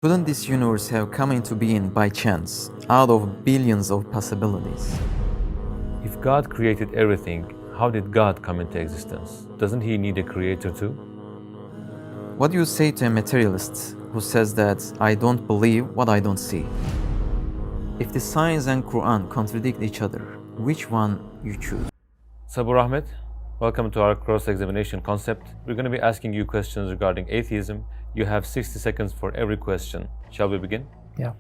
Couldn't this universe have come into being by chance, out of billions of possibilities? If God created everything, how did God come into existence? Doesn't he need a creator too? What do you say to a materialist who says that I don't believe what I don't see? If the science and Quran contradict each other, which one you choose? Sabur Ahmed, welcome to our cross-examination concept. We're going to be asking you questions regarding atheism. You have 60 seconds for every question. Shall we begin? Yeah.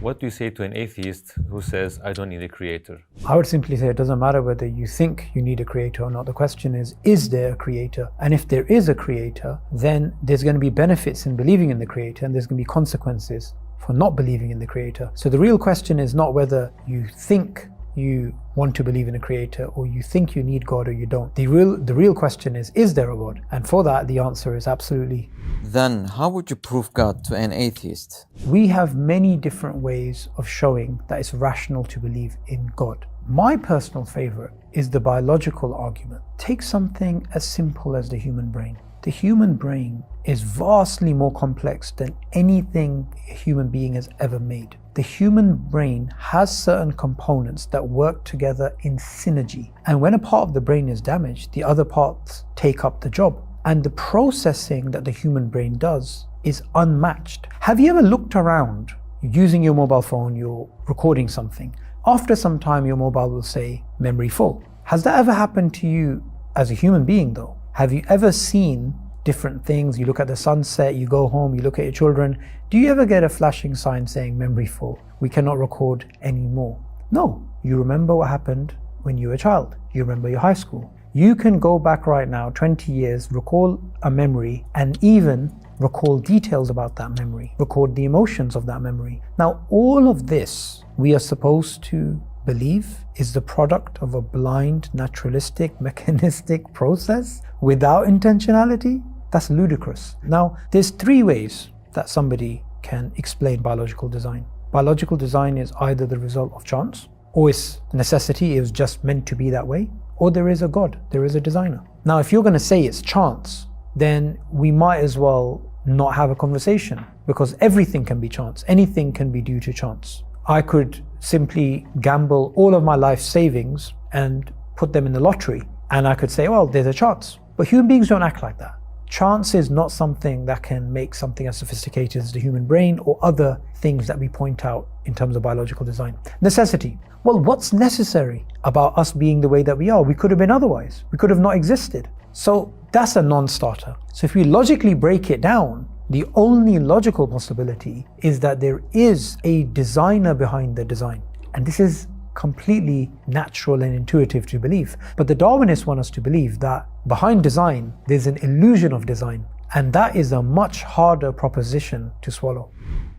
What do you say to an atheist who says, I don't need a creator? I would simply say it doesn't matter whether you think you need a creator or not. The question is there a creator? And if there is a creator, then there's going to be benefits in believing in the creator and there's going to be consequences for not believing in the creator. So the real question is not whether you think you want to believe in a creator or you think you need God or you don't. The real question is there a God? And for that, the answer is absolutely. Then how would you prove God to an atheist? We have many different ways of showing that it's rational to believe in God. My personal favorite is the biological argument. Take something as simple as the human brain. The human brain is vastly more complex than anything a human being has ever made. The human brain has certain components that work together in synergy. And when a part of the brain is damaged, the other parts take up the job. And the processing that the human brain does is unmatched. Have you ever looked around using your mobile phone, you're recording something? After some time, your mobile will say, memory full. Has that ever happened to you as a human being though? Have you ever seen different things? You look at the sunset, you go home, you look at your children. Do you ever get a flashing sign saying memory full? We cannot record anymore. No, you remember what happened when you were a child. You remember your high school. You can go back right now, 20 years, recall a memory and even recall details about that memory, record the emotions of that memory. Now, all of this we are supposed to believe is the product of a blind, naturalistic, mechanistic process without intentionality? That's ludicrous. Now, there's three ways that somebody can explain biological design. Biological design is either the result of chance, or it's necessity, it was just meant to be that way, or there is a God, there is a designer. Now, if you're going to say it's chance, then we might as well not have a conversation, because everything can be chance, anything can be due to chance. I could simply gamble all of my life savings and put them in the lottery, and I could say, well, there's a chance. But human beings don't act like that. Chance is not something that can make something as sophisticated as the human brain or other things that we point out in terms of biological design. Necessity. Well, what's necessary about us being the way that we are? We could have been otherwise. We could have not existed. So that's a non-starter. So if we logically break it down, the only logical possibility is that there is a designer behind the design. And this is completely natural and intuitive to believe. But the Darwinists want us to believe that behind design, there's an illusion of design. And that is a much harder proposition to swallow.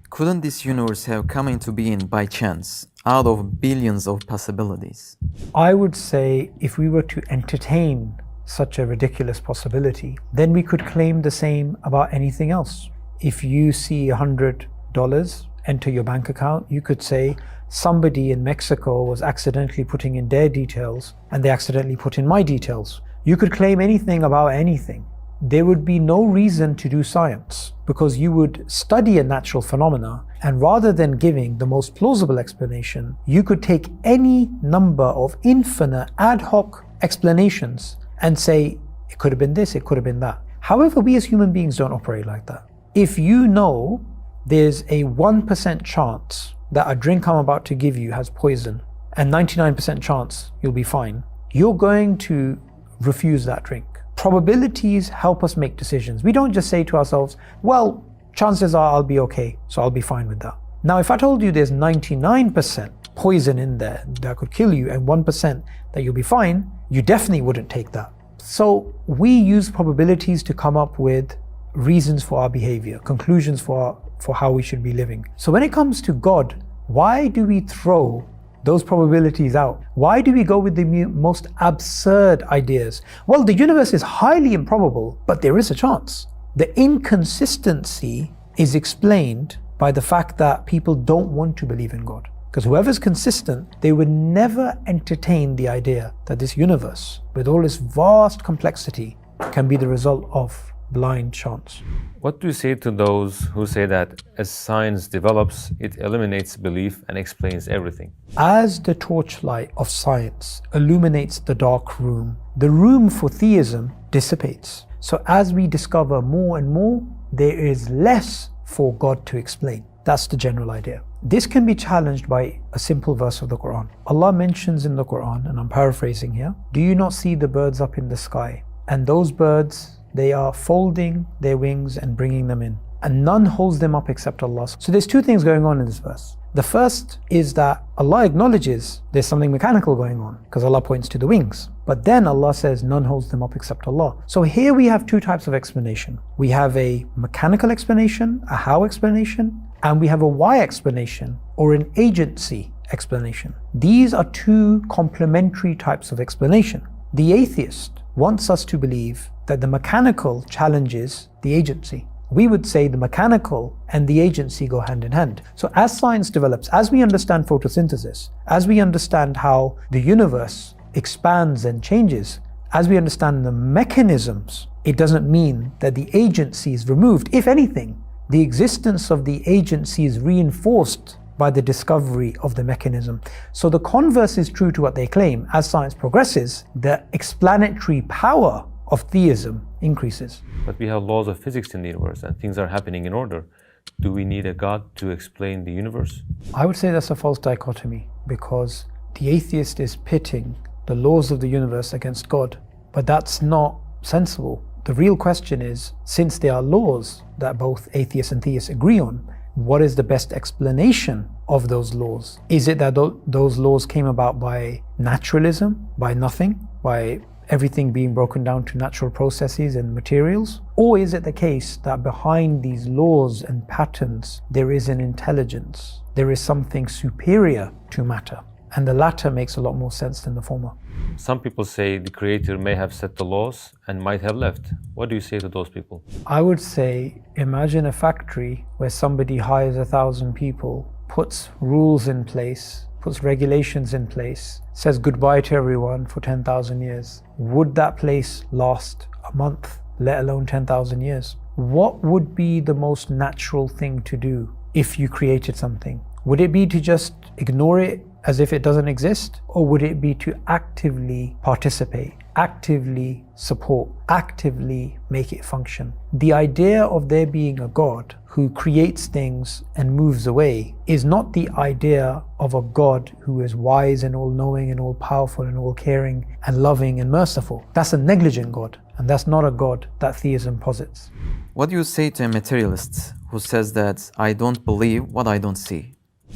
Couldn't this universe have come into being by chance, out of billions of possibilities? I would say if we were to entertain such a ridiculous possibility, then we could claim the same about anything else. If you see $100 enter your bank account, you could say somebody in Mexico was accidentally putting in their details and they accidentally put in my details. You could claim anything about anything. There would be no reason to do science because you would study a natural phenomena, and rather than giving the most plausible explanation, you could take any number of infinite ad hoc explanations and say, it could have been this, it could have been that. However, we as human beings don't operate like that. If you know there's a 1% chance that a drink I'm about to give you has poison and 99% chance you'll be fine, you're going to refuse that drink. Probabilities help us make decisions. We don't just say to ourselves, well, chances are I'll be okay, so I'll be fine with that. Now, if I told you there's 99% poison in there that could kill you and 1% that you'll be fine, you definitely wouldn't take that. So we use probabilities to come up with reasons for our behavior, conclusions for how we should be living. So when it comes to God, why do we throw those probabilities out? Why do we go with the most absurd ideas? Well, the universe is highly improbable, but there is a chance. The inconsistency is explained by the fact that people don't want to believe in God. Because whoever's consistent, they would never entertain the idea that this universe, with all its vast complexity, can be the result of blind chance. What do you say to those who say that as science develops, it eliminates belief and explains everything? As the torchlight of science illuminates the dark room, the room for theism dissipates. So as we discover more and more, there is less for God to explain. That's the general idea. This can be challenged by a simple verse of the Quran. Allah mentions in the Quran, and I'm paraphrasing here, "Do you not see the birds up in the sky? And those birds, they are folding their wings and bringing them in. And none holds them up except Allah." So there's two things going on in this verse. The first is that Allah acknowledges there's something mechanical going on because Allah points to the wings. But then Allah says none holds them up except Allah. So here we have two types of explanation. We have a mechanical explanation, a how explanation, and we have a why explanation or an agency explanation. These are two complementary types of explanation. The atheist wants us to believe that the mechanical challenges the agency. We would say the mechanical and the agency go hand in hand. So as science develops, as we understand photosynthesis, as we understand how the universe expands and changes, as we understand the mechanisms, it doesn't mean that the agency is removed. If anything, the existence of the agency is reinforced by the discovery of the mechanism. So the converse is true to what they claim. As science progresses, the explanatory power of theism increases. But we have laws of physics in the universe and things are happening in order. Do we need a God to explain the universe? I would say that's a false dichotomy because the atheist is pitting the laws of the universe against God. But that's not sensible. The real question is, since there are laws that both atheists and theists agree on, what is the best explanation of those laws? Is it that those laws came about by naturalism, by nothing, by everything being broken down to natural processes and materials? Or is it the case that behind these laws and patterns there is an intelligence, there is something superior to matter? And the latter makes a lot more sense than the former. Some people say the Creator may have set the laws and might have left. What do you say to those people? I would say, imagine a factory where somebody hires 1,000 people, puts rules in place, puts regulations in place, says goodbye to everyone for 10,000 years. Would that place last a month, let alone 10,000 years? What would be the most natural thing to do if you created something? Would it be to just ignore it as if it doesn't exist? Or would it be to actively participate, actively support, actively make it function? The idea of there being a God who creates things and moves away is not the idea of a God who is wise and all-knowing and all-powerful and all-caring and loving and merciful. That's a negligent God, and that's not a God that theism posits. What do you say to a materialist who says that I don't believe what I don't see?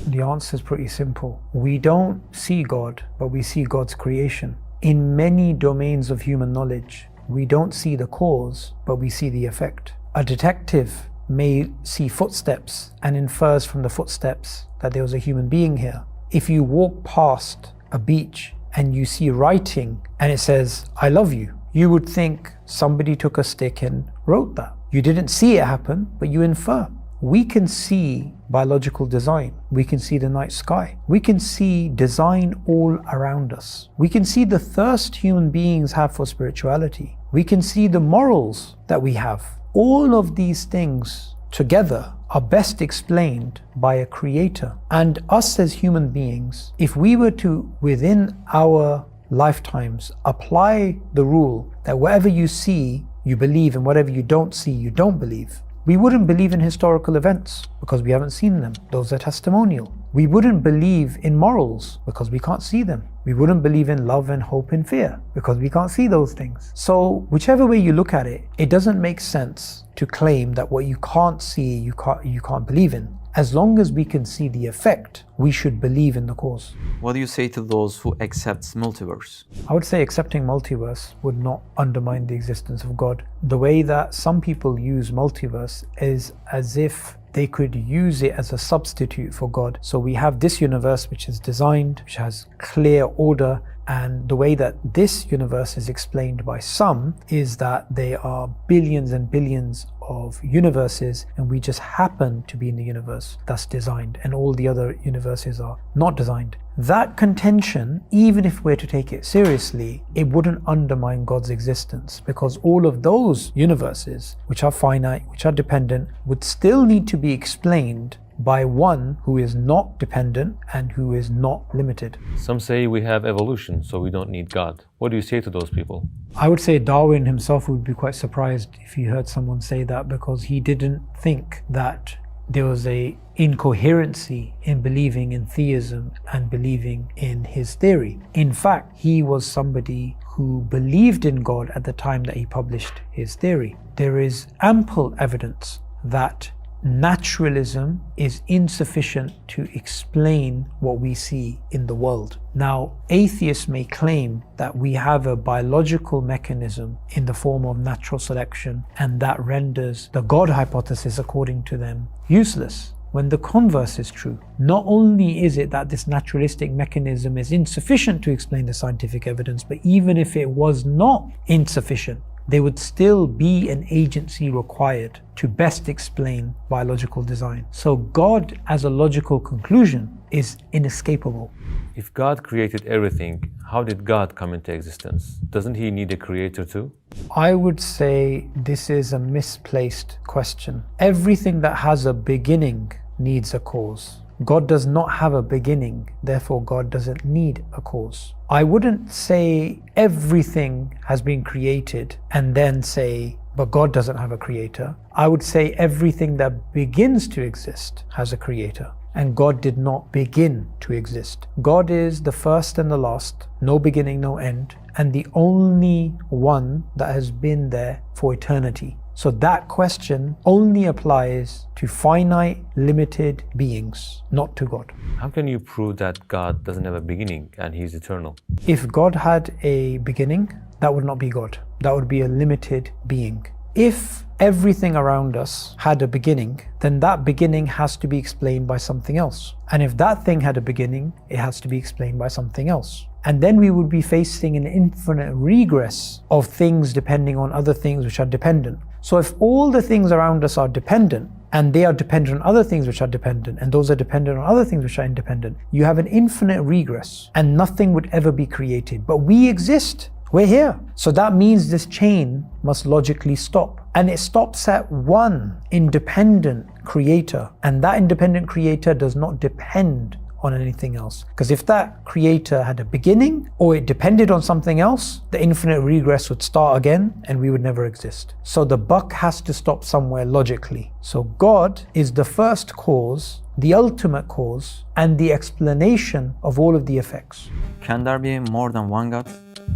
The answer is pretty simple. We don't see God, but we see God's creation. In many domains of human knowledge, we don't see the cause, but we see the effect. A detective may see footsteps and infers from the footsteps that there was a human being here. If you walk past a beach and you see writing and it says, "I love you," you would think somebody took a stick and wrote that. You didn't see it happen, but you infer. We can see biological design. We can see the night sky. We can see design all around us. We can see the thirst human beings have for spirituality. We can see the morals that we have. All of these things together are best explained by a creator. And us as human beings, if we were to, within our lifetimes, apply the rule that whatever you see, you believe, and whatever you don't see, you don't believe, we wouldn't believe in historical events because we haven't seen them. Those are testimonial. We wouldn't believe in morals because we can't see them. We wouldn't believe in love and hope and fear because we can't see those things. So whichever way you look at it, it doesn't make sense to claim that what you can't see, you can't believe in. As long as we can see the effect, we should believe in the cause. What do you say to those who accept multiverse? I would say accepting multiverse would not undermine the existence of God. The way that some people use multiverse is as if they could use it as a substitute for God. So we have this universe which is designed, which has clear order, And the way that this universe is explained by some is that there are billions and billions of universes, and we just happen to be in the universe that's designed, and all the other universes are not designed. That contention, even if we're to take it seriously, it wouldn't undermine God's existence, because all of those universes, which are finite, which are dependent, would still need to be explained by one who is not dependent and who is not limited. Some say we have evolution, so we don't need God. What do you say to those people? I would say Darwin himself would be quite surprised if he heard someone say that, because he didn't think that there was a incoherency in believing in theism and believing in his theory. In fact, he was somebody who believed in God at the time that he published his theory. There is ample evidence that naturalism is insufficient to explain what we see in the world. Now, atheists may claim that we have a biological mechanism in the form of natural selection, and that renders the God hypothesis, according to them, useless, when the converse is true. Not only is it that this naturalistic mechanism is insufficient to explain the scientific evidence, but even if it was not insufficient, there would still be an agency required to best explain biological design. So God, as a logical conclusion, is inescapable. If God created everything, how did God come into existence? Doesn't he need a creator too? I would say this is a misplaced question. Everything that has a beginning needs a cause. God does not have a beginning, therefore God doesn't need a cause. I wouldn't say everything has been created and then say, but God doesn't have a creator. I would say everything that begins to exist has a creator, and God did not begin to exist. God is the first and the last, no beginning, no end, and the only one that has been there for eternity. So that question only applies to finite, limited beings, not to God. How can you prove that God doesn't have a beginning and he's eternal? If God had a beginning, that would not be God. That would be a limited being. If everything around us had a beginning, then that beginning has to be explained by something else. And if that thing had a beginning, it has to be explained by something else. And then we would be facing an infinite regress of things depending on other things which are dependent. So if all the things around us are dependent, and they are dependent on other things which are dependent, and those are dependent on other things which are independent, you have an infinite regress, and nothing would ever be created. But we exist. We're here. So that means this chain must logically stop. And it stops at one independent creator. And that independent creator does not depend on anything else. Because if that creator had a beginning, or it depended on something else, the infinite regress would start again and we would never exist. So the buck has to stop somewhere logically. So God is the first cause, the ultimate cause, and the explanation of all of the effects. Can there be more than one God?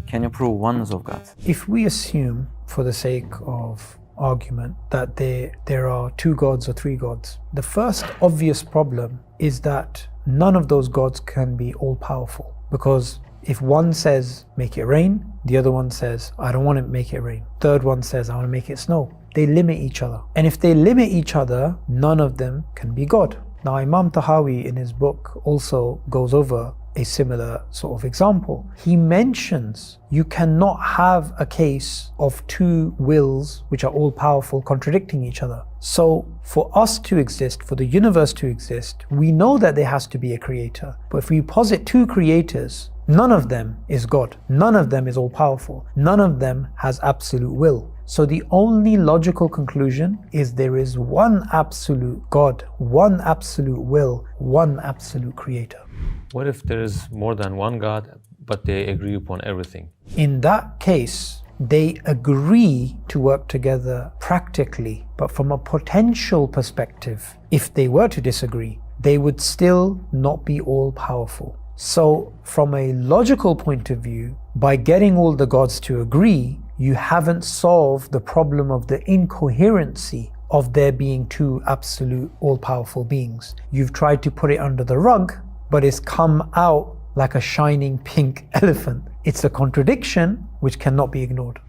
Can you prove oneness of God? If we assume, for the sake of argument, that there are two gods or three gods, the first obvious problem is that none of those gods can be all-powerful. Because if one says, make it rain, the other one says, I don't want to make it rain. Third one says, I want to make it snow. They limit each other. And if they limit each other, none of them can be God. Now, Imam Tahawi in his book also goes over a similar sort of example. He mentions you cannot have a case of two wills which are all powerful contradicting each other. So for us to exist, for the universe to exist, we know that there has to be a creator. But if we posit two creators, none of them is God. None of them is all powerful. None of them has absolute will. So the only logical conclusion is there is one absolute God, one absolute will, one absolute creator. What if there is more than one God, but they agree upon everything? In that case, they agree to work together practically, but from a potential perspective, if they were to disagree, they would still not be all powerful. So from a logical point of view, by getting all the gods to agree, you haven't solved the problem of the incoherency of there being two absolute all-powerful beings. You've tried to put it under the rug, but it's come out like a shining pink elephant. It's a contradiction which cannot be ignored.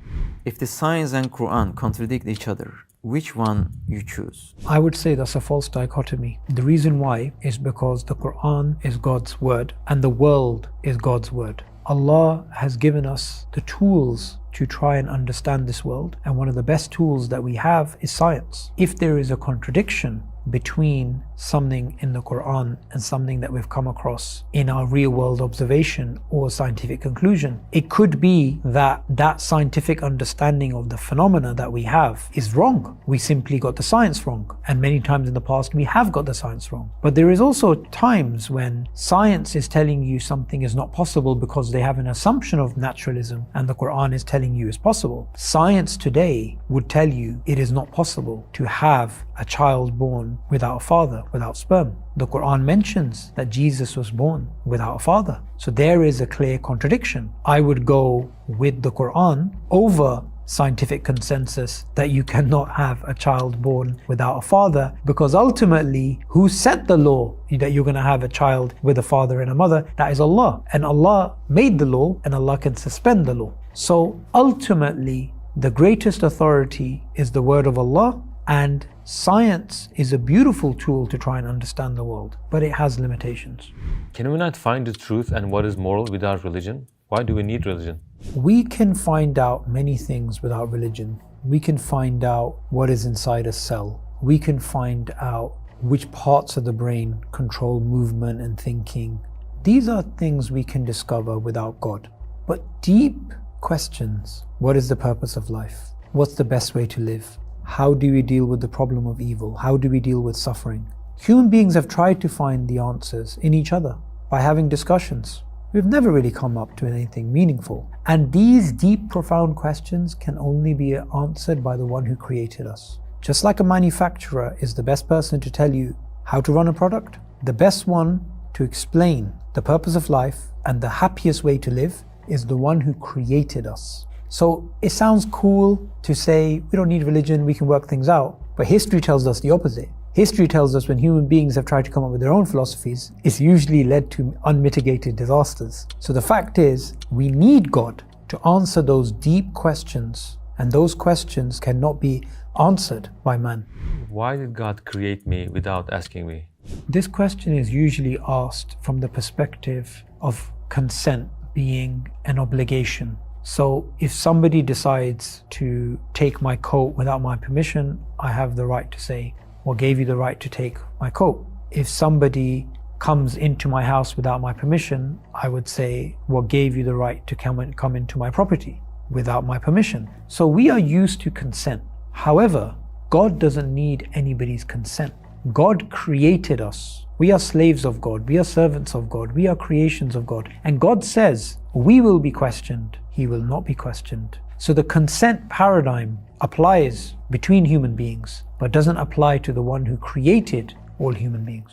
If the science and Quran contradict each other, which one you choose? I would say that's a false dichotomy. The reason why is because the Quran is God's word and the world is God's word. Allah has given us the tools to try and understand this world, and one of the best tools that we have is science. If there is a contradiction between something in the Quran and something that we've come across in our real world observation or scientific conclusion, it could be that that scientific understanding of the phenomena that we have is wrong. We simply got the science wrong, and many times in the past we have got the science wrong. But there is also times when science is telling you something is not possible because they have an assumption of naturalism and the Quran is telling you it's possible. Science today would tell you it is not possible to have a child born without a father, without sperm. The Quran mentions that Jesus was born without a father. So there is a clear contradiction. I would go with the Quran over scientific consensus that you cannot have a child born without a father, because ultimately, who set the law that you're going to have a child with a father and a mother? That is Allah. And Allah made the law, and Allah can suspend the law. So ultimately, the greatest authority is the word of Allah, and science is a beautiful tool to try and understand the world, but it has limitations. Can we not find the truth and what is moral without religion? Why do we need religion? We can find out many things without religion. We can find out what is inside a cell. We can find out which parts of the brain control movement and thinking. These are things we can discover without God. But deep questions: what is the purpose of life? What's the best way to live? How do we deal with the problem of evil? How do we deal with suffering? Human beings have tried to find the answers in each other by having discussions. We've never really come up to anything meaningful. And these deep, profound questions can only be answered by the one who created us. Just like a manufacturer is the best person to tell you how to run a product, the best one to explain the purpose of life and the happiest way to live is the one who created us. So it sounds cool to say we don't need religion, we can work things out. But history tells us the opposite. History tells us when human beings have tried to come up with their own philosophies, it's usually led to unmitigated disasters. So the fact is, we need God to answer those deep questions, and those questions cannot be answered by man. Why did God create me without asking me? This question is usually asked from the perspective of consent being an obligation. So if somebody decides to take my coat without my permission, I have the right to say, what gave you the right to take my coat? If somebody comes into my house without my permission, I would say, what gave you the right to come into my property without my permission? So we are used to consent. However, God doesn't need anybody's consent. God created us. We are slaves of God. We are servants of God. We are creations of God. And God says, we will be questioned. He will not be questioned. So the consent paradigm applies between human beings, but doesn't apply to the one who created all human beings.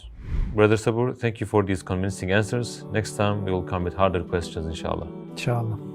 Brother Sabur, thank you for these convincing answers. Next time we will come with harder questions, inshallah. Inshallah.